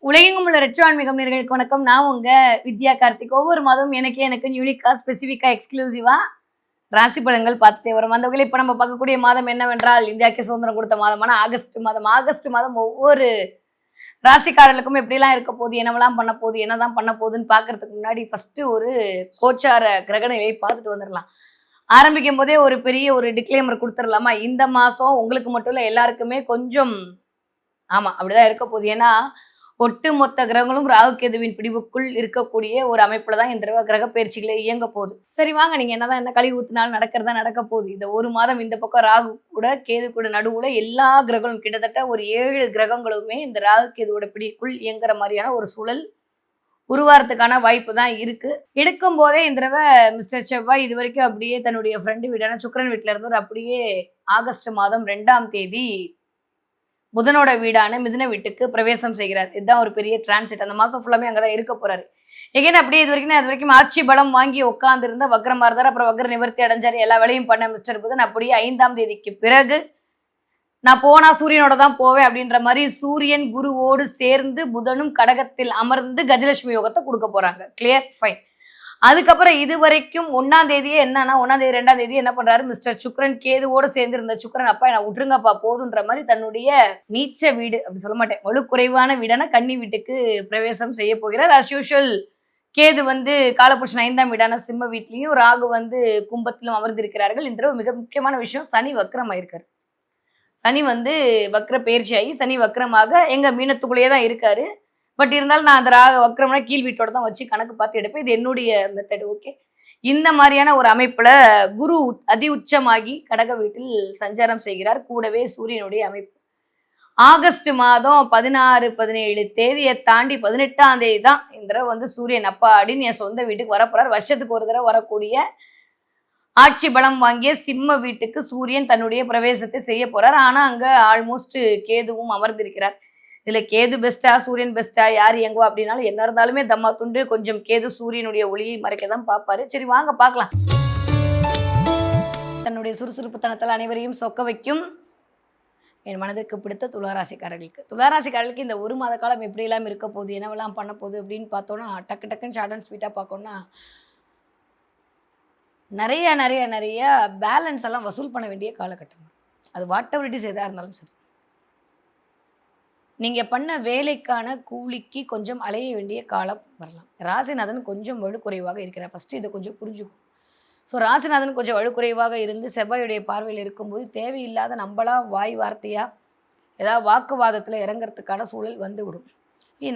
உலகெங்கும் உள்ள ரெட்ரோ ஆன்மீகம் நேயர்களுக்கு வணக்கம். நான் உங்க வித்யா கார்த்திக். ஒவ்வொரு மாதமும் எனக்கு யூனிக்கா, ஸ்பெசிஃபிக்கா, எக்ஸ்க்ளூசிவா ராசி பலன்கள் பார்த்துட்டே வரும். அந்த வகையில் இப்போ நம்ம பார்க்கக்கூடிய மாதம் என்னவென்றால், இந்தியாவுக்கு சுதந்திரம் கொடுத்த மாதமான ஆகஸ்ட் மாதம். ஆகஸ்ட் மாதம் ஒவ்வொரு ராசிக்காரர்களுக்கும் எப்படிலாம் இருக்க போகுது, என்னவெல்லாம் பண்ண போகுது, என்னதான் பண்ண போகுதுன்னு பார்க்கறதுக்கு முன்னாடி ஃபர்ஸ்ட் ஒரு கோச்சார கிரக நிலையை பார்த்துட்டு வந்துடலாம். ஆரம்பிக்கும் போதே ஒரு பெரிய ஒரு டிக்ளைமர் கொடுத்துடலாமா? இந்த மாதம் உங்களுக்கு மட்டும் இல்லை, எல்லாருக்குமே கொஞ்சம் ஆமா அப்படிதான் இருக்க போகுது. ஏன்னா ஒட்டுமொத்த கிரகங்களும் ராகு கேதுவின் பிடிவுக்குள் இருக்கக்கூடிய ஒரு அமைப்புல தான் இந்த தடவை கிரக பயிற்சிகளை இயங்க போகுது. சரி வாங்க, நீங்க என்னதான் என்ன கழுவி ஊத்தினாலும் நடக்கிறதா நடக்க போகுது. இந்த ஒரு மாதம் இந்த பக்கம் ராகு கூட கேது கூட நடுவுல எல்லா கிரகங்களும் கிட்டத்தட்ட ஒரு 7 கிரகங்களுமே இந்த ராகு கேதுவோட பிடிக்குள் இயங்குற மாதிரியான ஒரு சூழல் உருவாரத்துக்கான வாய்ப்பு தான் இருக்கு. எடுக்கும் போதே இந்த தடவை மிஸ்டர் செவ்வாய் இது வரைக்கும் அப்படியே தன்னுடைய ஃப்ரெண்டு வீடான சுக்கிரன் வீட்டுல இருந்தவர் அப்படியே ஆகஸ்ட் மாதம் 2ஆம் தேதி புதனோட வீடான மிதுன வீட்டுக்கு பிரவேசம் செய்கிறார். இதுதான் ஒரு பெரிய டிரான்சிட். அந்த மாசம் ஃபுல்லாமே அங்கதான் இருக்க போறாரு. எகைன் அப்படியே இது வரைக்கும் ஆட்சி பலம் வாங்கி உட்கார்ந்து இருந்த வக்ரமா இருந்தார். அப்புறம் வக்ர நிவர்த்தி அடைஞ்சாரு. எல்லா வேலையும் பண்ண மிஸ்டர் புதன் அப்படியே 5ஆம் தேதிக்கு பிறகு நான் போனா சூரியனோட தான் போவேன் அப்படின்ற மாதிரி சூரியன் குருவோடு சேர்ந்து புதனும் கடகத்தில் அமர்ந்து கஜலட்சுமி யோகத்தை கொடுக்க போறாங்க. Clear, fine. அதுக்கப்புறம் இது வரைக்கும் 1ஆம் தேதியே என்னன்னா 1ஆம் தேதி 2ஆம் தேதி என்ன பண்றாரு, மிஸ்டர் சுக்ரன் கேதுவோட சேர்ந்து இருந்த சுக்ரன் அப்பா நான் விட்டுருங்கப்பா போதுன்ற மாதிரி தன்னுடைய நீச்ச வீடு அப்படி சொல்ல மாட்டேன், வலுக்குறைவான வீடான கன்னி வீட்டுக்கு பிரவேசம் செய்ய போகிறார். அஸ் யூஷுவல் கேது காலபுருஷன் 5ஆம் வீடான சிம்ம வீட்லையும் ராகு கும்பத்திலும் அமர்ந்திருக்கிறார்கள். இந்த மிக முக்கியமான விஷயம், சனி வக்ரமாயிருக்காரு. சனி வக்ர பயிற்சி ஆகி சனி வக்ரமாக எங்க மீனத்துக்குள்ளேயே தான் இருக்காரு. பட் இருந்தாலும் நான் அந்த வக்ரம்னா கீழ் வீட்டோட தான் வச்சு கணக்கு பார்த்து எடுப்பேன். இது என்னுடைய மெத்தட். ஓகே, இந்த மாதிரியான ஒரு அமைப்புல குரு அதி உச்சமாகி கடக வீட்டில் சஞ்சாரம் செய்கிறார். கூடவே சூரியனுடைய அமைப்பு ஆகஸ்ட் மாதம் 16, 17 தேதியை தாண்டி 18ஆம் தேதி தான் இந்த தடவை சூரியன் அப்பா அப்படின்னு என் சொந்த வீட்டுக்கு வரப்போறார். வருஷத்துக்கு ஒரு தடவை வரக்கூடிய ஆட்சி பலம் வாங்கிய சிம்ம வீட்டுக்கு சூரியன் தன்னுடைய பிரவேசத்தை செய்ய போறார். ஆனா அங்க ஆல்மோஸ்ட் கேதுவும் அமர்ந்திருக்கிறார். இதுல கேது பெஸ்டா சூரியன் பெஸ்டா யார் எங்குவா அப்படின்னாலும் என்ன இருந்தாலுமே தம்மா துண்டு கொஞ்சம் கேது சூரியனுடைய ஒளியை மறைக்க தான் பார்ப்பாரு. சரி வாங்க பார்க்கலாம். தன்னுடைய சுறுசுறுப்புத்தனத்தால் அனைவரையும் சொக்க வைக்கும் என் மனதிற்கு பிடித்த துளாராசிக்காரர்களுக்கு இந்த ஒரு மாத காலம் எப்படியெல்லாம் இருக்க போகுது, என்னவெல்லாம் பண்ண போகுது அப்படின்னு பார்த்தோன்னா டக்குன்னு ஷார்ட் அண்ட் ஸ்வீட்டாக பார்க்கணும்னா நிறைய நிறைய நிறைய பேலன்ஸ் எல்லாம் வசூல் பண்ண வேண்டிய காலகட்டம். அது வாட் எவர் இட் இஸ் எதாக இருந்தாலும் சரி, நீங்கள் பண்ண வேலைக்கான கூலிக்கு கொஞ்சம் அலைய வேண்டிய காலம் வரலாம். ராசிநாதன் கொஞ்சம் வலுக்குறைவாக இருக்கிறார். ஃபஸ்ட்டு இதை கொஞ்சம் புரிஞ்சுக்கும். ஸோ ராசிநாதன் கொஞ்சம் வலுக்குறைவாக இருந்து செவ்வாயுடைய பார்வையில் இருக்கும்போது தேவையில்லாத நம்மளா வாய் வார்த்தையாக ஏதாவது வாக்குவாதத்தில் இறங்கிறதுக்கான சூழல் விடும்.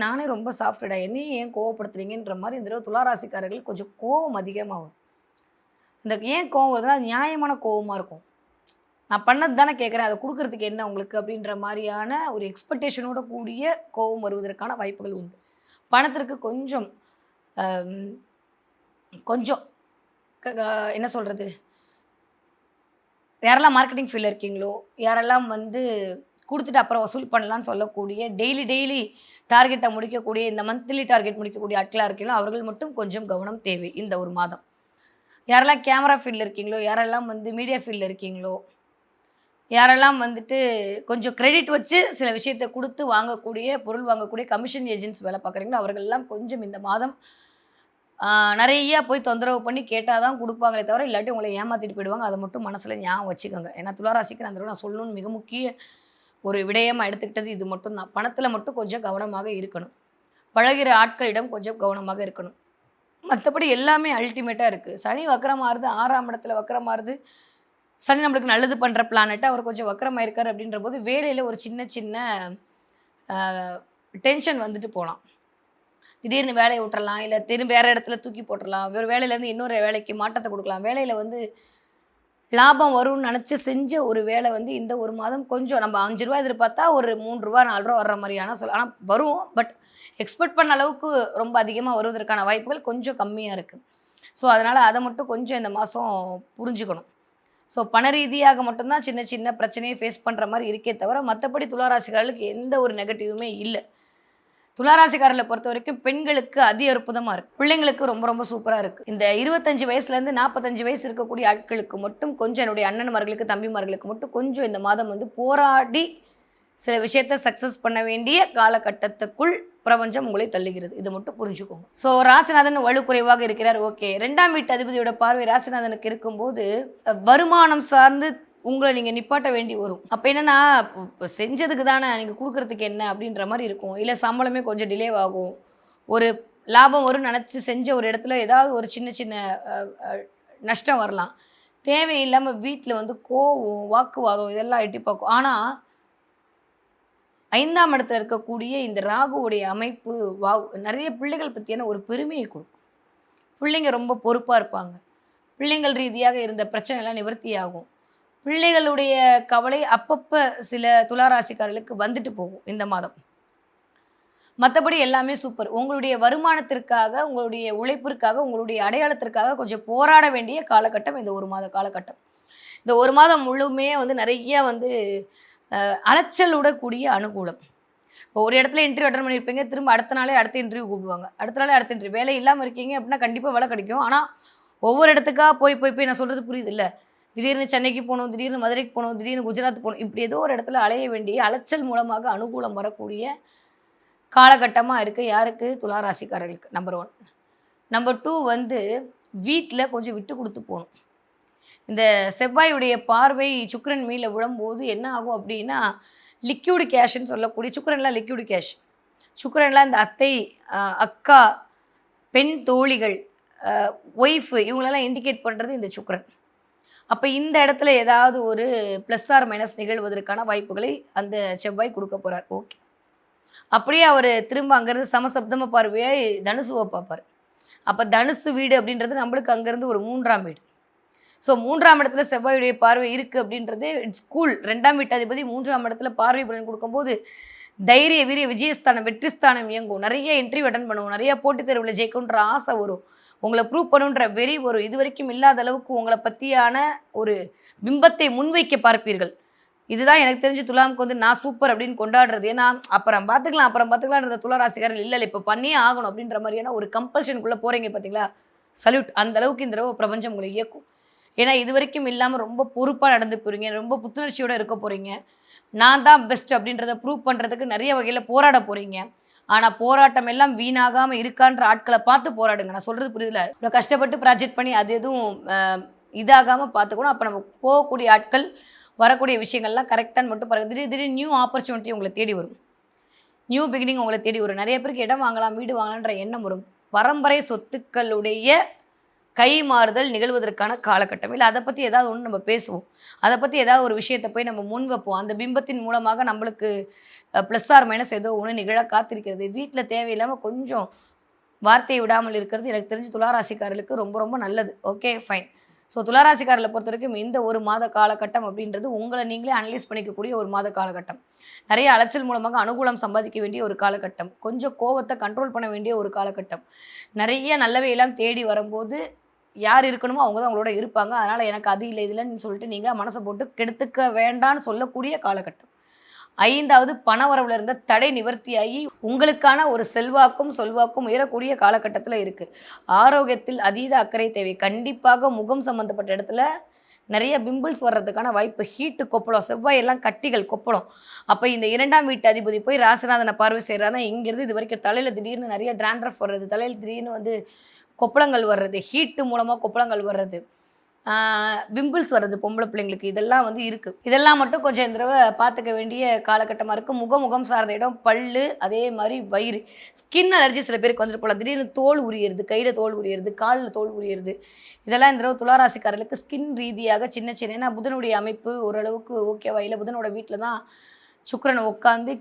நானே ரொம்ப சாஃப்டடா என்னையும் ஏன் கோவப்படுத்துறீங்கன்ற மாதிரி இந்த தடவை துளாராசிக்காரர்கள் கொஞ்சம் கோவம் அதிகமாகும். இந்த ஏன் கோவம் வருதுன்னா அது நியாயமான கோவமாக இருக்கும். நான் பண்ணது தானே கேட்குறேன், அதை கொடுக்கறதுக்கு என்ன உங்களுக்கு அப்படின்ற மாதிரியான ஒரு எக்ஸ்பெக்டேஷனோட கூடிய கோபம் வருவதற்கான வாய்ப்புகள் உண்டு. பணத்திற்கு கொஞ்சம் கொஞ்சம் என்ன சொல்கிறது, யாரெல்லாம் மார்க்கெட்டிங் ஃபீல்டில் இருக்கீங்களோ, யாரெல்லாம் கொடுத்துட்டு அப்புறம் வசூல் பண்ணலான்னு சொல்லக்கூடிய டெய்லி டார்கெட்டை முடிக்கக்கூடிய இந்த மந்த்லி டார்கெட் முடிக்கக்கூடிய ஆட்களாக இருக்கீங்களோ அவர்கள் மட்டும் கொஞ்சம் கவனம் தேவை இந்த ஒரு மாதம். யாரெல்லாம் கேமரா ஃபீல்டில் இருக்கீங்களோ, யாரெல்லாம் மீடியா ஃபீல்டில் இருக்கீங்களோ, யாரெல்லாம் கொஞ்சம் கிரெடிட் வச்சு சில விஷயத்தை கொடுத்து பொருள் வாங்கக்கூடிய கமிஷன் ஏஜென்ட்ஸ் வேலை பார்க்குறீங்களோ அவர்கள்லாம் கொஞ்சம் இந்த மாதம் நிறையா போய் தொந்தரவு பண்ணி கேட்டால் தான் கொடுப்பாங்களே தவிர இல்லாட்டி உங்களை ஏமாற்றிட்டு போயிடுவாங்க. அதை மட்டும் மனசில் ஞாபகம் வச்சுக்கோங்க. ஏன்னா துளாராசிக்கு நான் சொல்லணும்னு மிக முக்கிய ஒரு விடயமாக எடுத்துக்கிட்டது இது மட்டும் தான். பணத்தில் மட்டும் கொஞ்சம் கவனமாக இருக்கணும். பழகிற ஆட்களிடம் கொஞ்சம் கவனமாக இருக்கணும். மற்றபடி எல்லாமே அல்டிமேட்டாக இருக்குது. சனி வக்கரமாறுது, 6ஆம் இடத்துல வக்கரமாறுது. சனி நம்மளுக்கு நல்லது பண்ணுற பிளானெட்டு அவர் கொஞ்சம் வக்கரமாக இருக்கார். அப்படின்ற போது வேலையில் ஒரு சின்ன டென்ஷன் போகலாம். திடீர்னு வேலையை விட்டுறலாம், இல்லை திரும்ப வேறு இடத்துல தூக்கி போட்டுடலாம், வேறு வேலையிலேருந்து இன்னொரு வேலைக்கு மாற்றத்தை கொடுக்கலாம். வேலையில் லாபம் வரும்னு நினச்சி செஞ்ச ஒரு வேலை இந்த ஒரு மாதம் கொஞ்சம் நம்ம 5 ரூபா எதிர்பார்த்தா ஒரு 3 ரூபா 4 ரூபா வர்ற மாதிரியான ஆனால் வரும். பட் எக்ஸ்பெக்ட் பண்ண அளவுக்கு ரொம்ப அதிகமாக வருவதற்கான வாய்ப்புகள் கொஞ்சம் கம்மியாக இருக்குது. ஸோ அதனால் அதை மட்டும் கொஞ்சம் இந்த மாதம் புரிஞ்சுக்கணும். ஸோ பண ரீதியாக மட்டும்தான் சின்ன பிரச்சனையை ஃபேஸ் பண்ணுற மாதிரி இருக்கே தவிர மற்றபடி துளாராசிக்காரர்களுக்கு எந்த ஒரு நெகட்டிவுமே இல்லை. துளாராசிக்காரர்களை பொறுத்த வரைக்கும் பெண்களுக்கு அதி அற்புதமாக இருக்குது. பிள்ளைங்களுக்கு ரொம்ப சூப்பராக இருக்குது. இந்த 25 வயசுலேருந்து 45 வயசு இருக்கக்கூடிய ஆட்களுக்கு மட்டும் கொஞ்சம் என்னுடைய அண்ணன்மார்களுக்கு தம்பிமார்களுக்கு மட்டும் கொஞ்சம் இந்த மாதம் போராடி சில விஷயத்தை சக்ஸஸ் பண்ண வேண்டிய காலகட்டத்துக்குள் பிரபஞ்சம் உங்களை தள்ளுகிறது. இது மட்டும் புரிஞ்சுக்கோங்க. ஸோ ராசிநாதன் வலுக்குறைவாக இருக்கிறார். ஓகே. 2ஆம் வீட்டு அதிபதியோட பார்வை ராசிநாதனுக்கு இருக்கும்போது வருமானம் சார்ந்து உங்களை நீங்கள் நிப்பாட்ட வேண்டி வரும். அப்போ என்னன்னா இப்போ செஞ்சதுக்கு தானே நீங்கள் கொடுக்குறதுக்கு என்ன அப்படின்ற மாதிரி இருக்கும். இல்லை சம்பளமே கொஞ்சம் டிலே ஆகும். ஒரு லாபம் வரும்னு நினச்சி செஞ்ச ஒரு இடத்துல ஏதாவது ஒரு சின்ன சின்ன நஷ்டம் வரலாம். தேவையில்லாமல் வீட்டில் வந்து கோவம், வாக்குவாதம் இதெல்லாம் எட்டி பார்க்கும். ஆனால் 5ஆம் இடத்துல இருக்கக்கூடிய இந்த ராகுவுடைய அமைப்பு நிறைய பிள்ளைகள் பற்றியான ஒரு பெருமையை கொடுக்கும். பிள்ளைங்க ரொம்ப பொறுப்பாக இருப்பாங்க. பிள்ளைங்கள் ரீதியாக இருந்த பிரச்சனைலாம் நிவர்த்தி ஆகும். பிள்ளைகளுடைய கவலை அப்பப்போ சில துளாராசிக்காரர்களுக்கு வந்துட்டு போகும் இந்த மாதம். மற்றபடி எல்லாமே சூப்பர். உங்களுடைய வருமானத்திற்காக, உங்களுடைய உழைப்பிற்காக, உங்களுடைய அடையாளத்திற்காக கொஞ்சம் போராட வேண்டிய காலகட்டம் இந்த ஒரு மாத காலகட்டம். இந்த ஒரு மாதம் முழுமே வந்து நிறைய வந்து அலைச்சலுடக்கூடிய அனுகூலம். இப்போ ஒரு இடத்துல இன்டர்வியூ அட்டன் பண்ணியிருப்பீங்க, திரும்ப அடுத்த நாளே அடுத்த இன்டர்வியூ கூப்பிடுவாங்க. அடுத்த நாளே அடுத்த இன்டர்வியூ. வேலை இல்லாமல் இருக்கீங்க அப்படின்னா கண்டிப்பாக வேலை கிடைக்கும். ஆனால் ஒவ்வொரு இடத்துக்கா போய் நான் சொல்கிறது புரியுது இல்லை? திடீர்னு சென்னைக்கு போகணும், திடீர்னு மதுரைக்கு போகணும், திடீர்னு குஜராத் போகணும், இப்படி ஏதோ ஒரு இடத்துல அலைய வேண்டிய அலைச்சல் மூலமாக அனுகூலம் வரக்கூடிய காலகட்டமாக இருக்குது. யாருக்கு? துளாராசிக்காரர்களுக்கு. நம்பர் 1. நம்பர் 2 வந்து வீட்டில் கொஞ்சம் விட்டு கொடுத்து போகணும். இந்த செவ்வாயுடைய பார்வை சுக்கிரன் மேலே விழும்போது என்ன ஆகும் அப்படின்னா, லிக்யூடு கேஷ்ன்னு சொல்லக்கூடிய சுக்கிரன்லாம் லிக்யூடு கேஷ். சுக்கிரன்லாம் இந்த அத்தை, அக்கா, பெண் தோழிகள், ஒய்ஃபு இவங்களெல்லாம் இண்டிகேட் பண்ணுறது இந்த சுக்கிரன். அப்போ இந்த இடத்துல ஏதாவது ஒரு ப்ளஸ் ஆர் மைனஸ் நிகழ்வதற்கான வாய்ப்புகளை அந்த செவ்வாய் கொடுக்க போகிறார். ஓகே. அப்படியே அவர் திரும்ப அங்கேருந்து சமசப்தம பார்வையாக தனுசுவை பார்ப்பார். அப்போ தனுசு வீடு அப்படின்றது நம்மளுக்கு அங்கேருந்து ஒரு 3ஆம் வீடு. ஸோ 3ஆம் இடத்துல செவ்வாயுடைய பார்வை இருக்குது அப்படின்றது இட்ஸ் கூல். 2ஆம் வீட்டு அதிபதி 3ஆம் இடத்துல பார்வை பலன் கொடுக்கும்போது தைரிய வீரிய விஜயஸ்தானம் வெற்றிஸ்தானம் இயங்கும். நிறைய இன்டர்வியூ அட்டன் பண்ணுவோம், நிறைய போட்டித் தேர்வில் ஜெயிக்கணுன்ற ஆசை வரும், உங்களை ப்ரூவ் பண்ணுன்ற வெறி வரும். இது வரைக்கும் இல்லாத அளவுக்கு உங்களை பற்றியான ஒரு பிம்பத்தை முன்வைக்க பார்ப்பீர்கள். இதுதான் எனக்கு தெரிஞ்சு துலாமுக்கு வந்து நான் சூப்பர் அப்படின்னு கொண்டாடுறது. ஏன்னா அப்புறம் பார்த்துக்கலான்ற துளாராசிக்காரர்கள் இல்லை இப்போ பண்ணியே ஆகணும் அப்படின்ற மாதிரியான ஒரு கம்பல்ஷனுக்குள்ளே போகிறீங்க பார்த்தீங்களா? சல்யூட். அந்த அளவுக்கு இந்த தடவை பிரபஞ்சம் உங்களை இயக்கும். ஏன்னா இது வரைக்கும் இல்லாமல் ரொம்ப பொறுப்பாக நடந்து போகிறீங்க, ரொம்ப புத்துணர்ச்சியோடு இருக்க போகிறீங்க. நான் தான் பெஸ்ட் அப்படின்றத ப்ரூவ் பண்ணுறதுக்கு நிறைய வகையில் போராட போகிறீங்க. ஆனால் போராட்டம் எல்லாம் வீணாகாமல் இருக்கான்ற ஆட்களை பார்த்து போராடுங்க. நான் சொல்கிறது புரியுதுல? இவ்வளோ கஷ்டப்பட்டு ப்ராஜெக்ட் பண்ணி அது எதுவும் இதாகாமல் பார்த்துக்கணும். அப்போ நம்ம போகக்கூடிய ஆட்கள் வரக்கூடிய விஷயங்கள்லாம் கரெக்டானு மட்டும் பாருங்கள். திடீர்னு நியூ ஆப்பர்ச்சுனிட்டி உங்களை தேடி வரும், நியூ பிகினிங் உங்களை தேடி வரும். நிறைய பேருக்கு இடம் வாங்கலாம், வீடு வாங்கலான்ற எண்ணம் வரும். பரம்பரை சொத்துக்களுடைய கைமாறுதல் நிகழ்வதற்கான காலகட்டம். இல்லை அதை பற்றி ஏதாவது ஒன்று நம்ம பேசுவோம், அதை பற்றி ஏதாவது ஒரு விஷயத்தை போய் நம்ம முன் வைப்போம். அந்த பிம்பத்தின் மூலமாக நம்மளுக்கு ப்ளஸ் ஆர் மைனஸ் ஏதோ ஒன்று நிகழ காத்திருக்கிறது. வீட்டில் தேவையில்லாமல் கொஞ்சம் வார்த்தையை விடாமல் இருக்கிறது எனக்கு தெரிஞ்சு துளாராசிக்காரர்களுக்கு ரொம்ப ரொம்ப நல்லது. Okay fine. ஸோ துளாராசிக்காரர்களை பொறுத்த வரைக்கும் இந்த ஒரு மாத காலகட்டம் அப்படின்றது உங்களை நீங்களே அனலைஸ் பண்ணிக்கக்கூடிய ஒரு மாத காலகட்டம். நிறைய அலைச்சல் மூலமாக அனுகூலம் சம்பாதிக்க வேண்டிய ஒரு காலகட்டம். கொஞ்சம் கோவத்தை கண்ட்ரோல் பண்ண வேண்டிய ஒரு காலகட்டம். நிறைய நல்லவையெல்லாம் தேடி வரும்போது யார் இருக்கணுமோ அவங்க தான் அவங்களோட இருப்பாங்க. அதனால் எனக்கு அது இல்லை இதுலன்னு சொல்லிட்டு நீங்கள் மனசை போட்டு கெடுத்துக்க வேண்டான்னு சொல்லக்கூடிய காலகட்டம். 5வது பணவரவில் இருந்த தடை நிவர்த்தியாகி உங்களுக்கான ஒரு செல்வாக்கும் சொல்வாக்கும் உயரக்கூடிய காலகட்டத்தில் இருக்குது. ஆரோக்கியத்தில் அதீத அக்கறை தேவை. கண்டிப்பாக முகம் சம்மந்தப்பட்ட இடத்துல நிறைய பிம்பிள்ஸ் வர்றதுக்கான வாய்ப்பு. ஹீட்டு, கொப்பளம், செவ்வாய் எல்லாம் கட்டிகள், கொப்பளம். அப்போ இந்த 2ஆம் வீட்டு அதிபதி போய் ராசிநாதனை பார்வை செய்கிறாருன்னா இங்கேருந்து இது வரைக்கும் தலையில் திடீர்னு நிறைய டிராண்ட்ரஃப் வர்றது, தலையில் திடீர்னு வந்து கொப்பளங்கள் வர்றது, ஹீட்டு மூலமாக கொப்பளங்கள் வர்றது, பிம்பிள்ஸ் வர்றது பொம்பளை பிள்ளைங்களுக்கு, இதெல்லாம் வந்து இருக்குது. இதெல்லாம் மட்டும் கொஞ்சம் இந்த தடவை பார்த்துக்க வேண்டிய காலகட்டமாக இருக்குது. முகம் சார்ந்த இடம், பல்லு, அதே மாதிரி வயிறு, ஸ்கின் அலர்ஜி சில பேருக்கு வந்துட்டு போகலாம். திடீர்னு தோல் உரியறது, கையில் தோல் உரியறது, காலில் தோல் உரியறது, இதெல்லாம் இந்த தடவை துளாராசிக்காரர்களுக்கு ஸ்கின் ரீதியாக சின்ன ஏன்னா புதனுடைய அமைப்பு ஓரளவுக்கு ஓகேவா இல்லை. புதனோட வீட்டில் தான் சுக்கிரன் உட்காந்து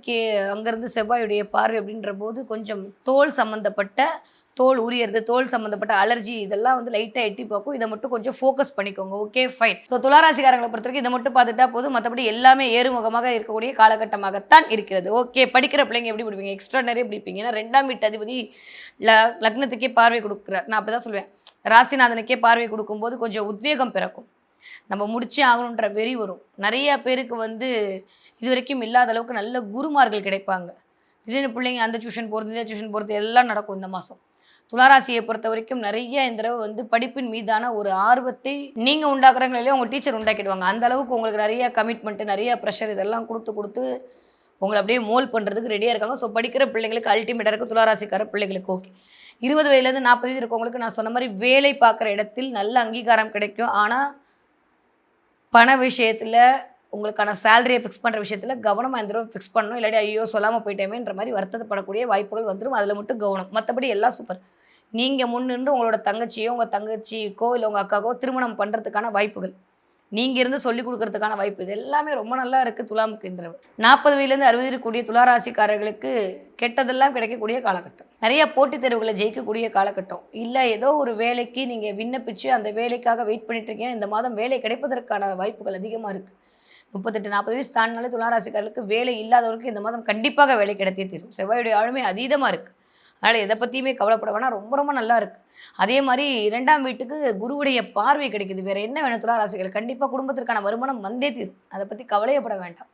அங்கேருந்து செவ்வாயுடைய பார்வை அப்படின்ற போது கொஞ்சம் தோல் சம்மந்தப்பட்ட தோல் உரியறது, தோல் சம்மந்தப்பட்ட அலர்ஜி இதெல்லாம் வந்து லைட்டாக எட்டி பார்க்கும். இதை மட்டும் கொஞ்சம் ஃபோக்கஸ் பண்ணிக்கோங்க. Okay fine. ஸோ துளாராசிக்காரங்களை பொறுத்த வரைக்கும் இதை மட்டும் பார்த்துட்டா போதும். மற்றபடி எல்லாமே ஏறுமுகமாக இருக்கக்கூடிய காலகட்டமாகத்தான் இருக்கிறது. ஓகே. படிக்கிற பிள்ளைங்க எப்படி பிடிப்பீங்க? எக்ஸ்ட்ரா நிறைய பிடிப்பீங்க. ஏன்னா 2ஆம் வீட்டு அதிபதி லக்னத்துக்கே பார்வை கொடுக்குறார். நான் அப்போ தான் சொல்லுவேன், ராசிநாதனுக்கே பார்வை கொடுக்கும்போது கொஞ்சம் உத்வேகம் பிறக்கும். நம்ம முடிச்சே ஆகணுன்ற வெறி வரும். நிறைய பேருக்கு வந்து இது வரைக்கும் இல்லாத அளவுக்கு நல்ல குருமார்கள் கிடைப்பாங்க. திடீர்னு பிள்ளைங்க அந்த டியூஷன் போகிறது, இந்த டியூஷன் போகிறது எல்லாம் நடக்கும் இந்த மாதம். துளாராசியை பொறுத்த வரைக்கும் நிறைய இந்த தடவை வந்து படிப்பின் மீதான ஒரு ஆர்வத்தை நீங்கள் உண்டாக்குறாங்களே உங்கள் டீச்சர் உண்டாக்கிடுவாங்க. அந்த அளவுக்கு உங்களுக்கு நிறைய கமிட்மெண்ட்டு, நிறைய ப்ரெஷர் இதெல்லாம் கொடுத்து உங்களை அப்படியே மோல் பண்ணுறதுக்கு ரெடியாக இருக்காங்க. ஸோ படிக்கிற பிள்ளைங்களுக்கு அல்டிமேட்டாக இருக்குது. துளாராசிக்கார பிள்ளைங்களுக்கு ஓகே. 20 வயதுலேருந்து 40 வயது இருக்கவங்களுக்கு நான் சொன்ன மாதிரி வேலை பார்க்குற இடத்தில் நல்ல அங்கீகாரம் கிடைக்கும். ஆனால் பண விஷயத்தில் உங்களுக்கான சேலரியை ஃபிக்ஸ் பண்ணுற விஷயத்தில் கவனமாக இந்த தடவை ஃபிக்ஸ் பண்ணணும். இல்லாட்டி ஐயோ சொல்லாமல் போயிட்டேமேன்ற மாதிரி வருத்தப்படக்கூடிய வாய்ப்புகள் வந்துடும். அதில் மட்டும் கவனம். மற்றபடி எல்லாம் சூப்பர். நீங்கள் முன்னிருந்து உங்களோட தங்கச்சியோ உங்கள் தங்கச்சிக்கோ இல்லை உங்கள் அக்காக்கோ திருமணம் பண்ணுறதுக்கான வாய்ப்புகள், நீங்கள் இருந்து சொல்லிக் கொடுக்கறதுக்கான வாய்ப்பு, இது எல்லாமே ரொம்ப நல்லா இருக்குது துலாமுக்கு இந்த தடவை. 40 வயதுலேருந்து 60 இருக்கக்கூடிய துளாராசிக்காரர்களுக்கு கெட்டதெல்லாம் கிடைக்கக்கூடிய காலகட்டம். நிறைய போட்டித் தேர்வுகளை ஜெயிக்கக்கூடிய காலகட்டம். இல்லை ஏதோ ஒரு வேலைக்கு நீங்கள் விண்ணப்பிச்சு அந்த வேலைக்காக வெயிட் பண்ணிட்டு இருக்கீங்க. இந்த மாதம் வேலை கிடைப்பதற்கான வாய்ப்புகள் அதிகமாக இருக்குது. 38-40 வயசு தாண்டினாலே துளாராசிக்காரர்களுக்கு வேலை இல்லாதவருக்கு இந்த மாதம் கண்டிப்பாக வேலை கிடைத்தே தீரும். செவ்வாயுடைய ஆளுமை அதீதமாக இருக்குது. அதனால் எதை பற்றியுமே கவலைப்பட வேணாம். ரொம்ப ரொம்ப நல்லா இருக்குது. அதே மாதிரி 2ஆம் வீட்டுக்கு குருவுடைய பார்வை கிடைக்குது. வேறு என்ன வேணும் துளாராசிகள்? கண்டிப்பாக குடும்பத்திற்கான வருமானம் வந்தே தீரும். அதை பற்றி கவலையப்பட வேண்டாம்.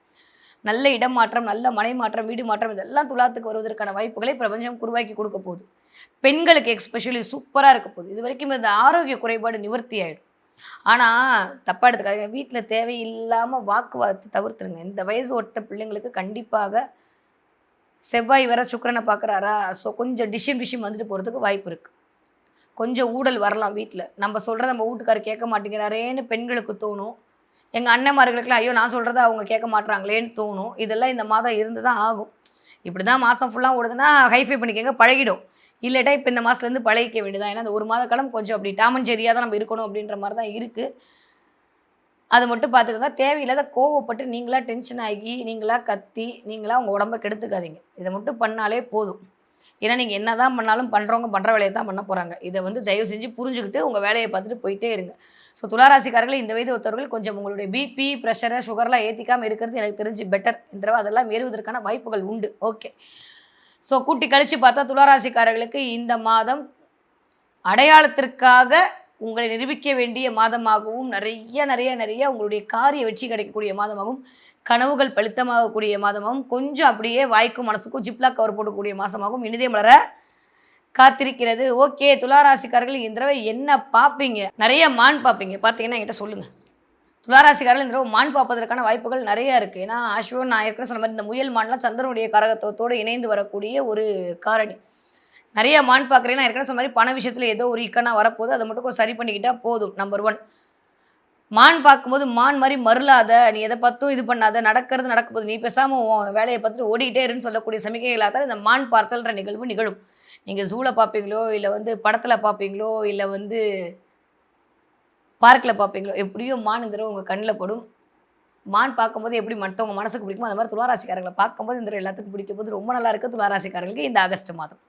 நல்ல இடம் மாற்றம், நல்ல மனை மாற்றம், வீடு மாற்றம், இதெல்லாம் துலாத்துக்கு வருவதற்கான வாய்ப்புகளை பிரபஞ்சம் உருவாக்கி கொடுக்க போகுது. பெண்களுக்கு எக்ஸ்பெஷலி சூப்பராக இருக்க போகுது. இது வரைக்கும் இந்த ஆரோக்கிய குறைபாடு நிவர்த்தி ஆகிடும். ஆனால் தப்பாக எடுத்துக்காதீங்க. வீட்டில் தேவையில்லாமல் வாக்குவாதத்தை தவிர்த்துருங்க. இந்த வயசு ஒட்ட பிள்ளைங்களுக்கு கண்டிப்பாக செவ்வாய் வேற சுக்கிரனை பார்க்குறாரா, ஸோ கொஞ்சம் டிஷிம் வந்துட்டு போகிறதுக்கு வாய்ப்பு இருக்குது. கொஞ்சம் ஊடல் வரலாம் வீட்டில். நம்ம சொல்கிறத நம்ம வீட்டுக்காரர் கேட்க மாட்டேங்கிறாரேன்னு பெண்களுக்கு தோணும். எங்கள் அண்ணன்மார்களுக்கெல்லாம் ஐயோ நான் சொல்கிறத அவங்க கேட்க மாட்றாங்களேன்னு தோணும். இதெல்லாம் இந்த மாதம் இருந்து தான் ஆகும். இப்படி தான் மாதம் ஃபுல்லாக ஓடுதுன்னா ஹைஃபை பண்ணிக்கங்க, பழகிடும். இல்லட்டா இப்போ இந்த மாதத்துலேருந்து பழகிக்க வேண்டியதான். ஏன்னா அந்த ஒரு மாத காலம் கொஞ்சம் அப்படி டாமன் ஜெரியாக தான் நம்ம இருக்கணும் அப்படின்ற மாதிரி தான் இருக்குது. அது மட்டும் பார்த்துக்கோங்க. தேவையில்லாத கோவப்பட்டு நீங்களாக டென்ஷன் ஆகி நீங்களாக கத்தி நீங்களாக உங்கள் உடம்பை கெடுத்துக்காதீங்க. இதை மட்டும் பண்ணாலே போதும். ஏன்னா நீங்கள் என்ன தான் பண்ணாலும் பண்ணுறவங்க பண்ணுற வேலையை தான் பண்ண போகிறாங்க. இதை வந்து தயவு செஞ்சு புரிஞ்சுக்கிட்டு உங்கள் வேலையை பார்த்துட்டு போயிட்டே இருங்க. ஸோ துளாராசிக்காரர்கள் இந்த வயது ஒருத்தவர்கள் கொஞ்சம் உங்களுடைய பிபி ப்ரெஷரை சுகர்லாம் ஏற்றிக்காமல் இருக்கிறது எனக்கு தெரிஞ்சு பெட்டர். இந்த தடவை அதெல்லாம் ஏறுவதற்கான வாய்ப்புகள் உண்டு. ஓகே. ஸோ கூட்டி கழித்து பார்த்தா துளாராசிக்காரர்களுக்கு இந்த மாதம் அடையாளத்திற்காக உங்களை நிரூபிக்க வேண்டிய மாதமாகவும் நிறைய உங்களுடைய காரிய வெற்றி கிடைக்கக்கூடிய மாதமாகவும் கனவுகள் பலித்தமாகக்கூடிய மாதமாகவும் கொஞ்சம் அப்படியே வாய்க்கும் மனசுக்கும் ஜிப்லா கவர் போடக்கூடிய மாதமாகவும் இனிதே மலர காத்திருக்கிறது. ஓகே துளாராசிக்காரர்கள் இந்த தடவை என்ன பார்ப்பீங்க? நிறைய மான் பார்ப்பீங்க. பார்த்தீங்கன்னா என்கிட்ட சொல்லுங்கள். துளாராசிக்காரர்கள் இந்த தடவை மான் பார்ப்பதற்கான வாய்ப்புகள் நிறையா இருக்குது. ஏன்னா அஸ்வின் நான் ஏற்கனவே சொன்ன மாதிரி இந்த முயல் மான்லாம் சந்திரனுடைய காரகத்துவத்தோடு இணைந்து வரக்கூடிய ஒரு காரணி. நிறைய மான் பார்க்குறேன்னா ஏற்கனவே சொன்ன மாதிரி பண விஷயத்தில் ஏதோ ஒரு இக்கனா வரப்போகுது. அதை மட்டும் கொஞ்சம் சரி பண்ணிக்கிட்டால் போதும். நம்பர் 1. மான் பார்க்கும்போது மான் மாதிரி மருளாத, நீ எதை பார்த்தும் இது பண்ணாத, நடக்கிறது நடக்கும்போது நீ பேசாமல் வேலையை பார்த்துட்டு ஓடிக்கிட்டே இருன்னு சொல்லக்கூடிய சமிக்கைகளாக தான் இந்த மான் பார்த்தல்ன்ற நிகழ்வு நிகழும். நீங்கள் ஜூவில் பார்ப்பீங்களோ இல்லை வந்து படத்தில் பார்ப்பீங்களோ இல்லை வந்து பார்க்கில் பார்ப்பீங்களோ, எப்படியோ மான் இந்த தடவை உங்கள் கண்ணில் படும். மான் பார்க்கும்போது எப்படி மற்றவங்க மனசுக்கு பிடிக்குமோ அது மாதிரி துளாராசிக்காரர்களை பார்க்கும்போது இந்த எல்லாத்துக்கும் பிடிக்கும் போது ரொம்ப நல்லா இருக்குது துளாராசிக்காரர்களுக்கு இந்த ஆகஸ்ட் மாதம்.